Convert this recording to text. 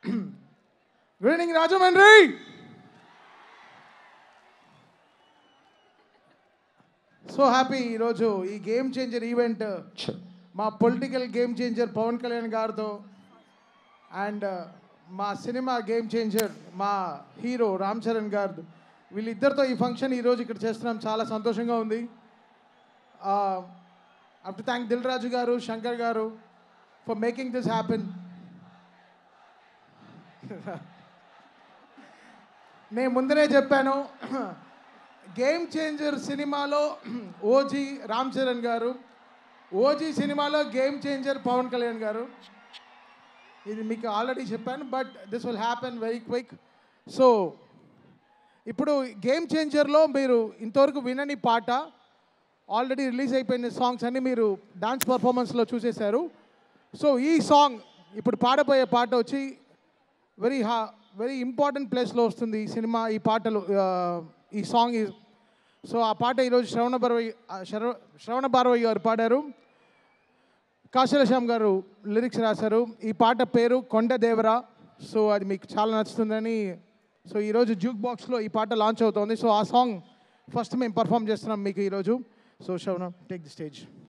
Good evening Rajahmundry. So happy ఈరోజు ఈ game changer event మా political game changer Pawan Kalyan గారితో అండ్ మా సినిమా గేమ్ చేంజర్ మా హీరో రామ్ చరణ్ గారు వీళ్ళిద్దరితో ఈ ఫంక్షన్ ఈరోజు ఇక్కడ చేస్తున్నాం. చాలా సంతోషంగా ఉంది. Up to thank Dil Raju గారు, శంకర్ గారు ఫర్ మేకింగ్ దిస్ హ్యాపెన్. నేను ముందరే చెప్పాను, గేమ్ చేంజర్ సినిమాలో ఓజీ రామ్ చరణ్ గారు, ఓజీ సినిమాలో గేమ్ చేంజర్ పవన్ కళ్యాణ్ గారు. ఇది మీకు ఆల్రెడీ చెప్పాను, but this will happen very quick. So ఇప్పుడు గేమ్ చేంజర్లో మీరు ఇంతవరకు వినని పాట, ఆల్రెడీ రిలీజ్ అయిపోయిన సాంగ్స్ అన్నీ మీరు డాన్స్ పర్ఫార్మెన్స్లో చూసేశారు. సో ఈ సాంగ్ ఇప్పుడు పాడబోయే పాట వచ్చి వెరీ ఇంపార్టెంట్ ప్లేస్లో వస్తుంది ఈ సినిమా, ఈ పాటలు, ఈ సాంగ్. సో ఆ పాట ఈరోజు శ్రవణ భార్గవి గారు పాడారు, కాశల శ్యామ్ గారు లిరిక్స్ రాశారు. ఈ పాట పేరు కొండదేవరా. సో అది మీకు చాలా నచ్చుతుందని, సో ఈరోజు జ్యూక్ బాక్స్లో ఈ పాట లాంచ్ అవుతుంది. సో ఆ సాంగ్ ఫస్ట్ మేము పర్ఫామ్ చేస్తున్నాం మీకు ఈరోజు. సో శ్రవణ, టేక్ ది స్టేజ్.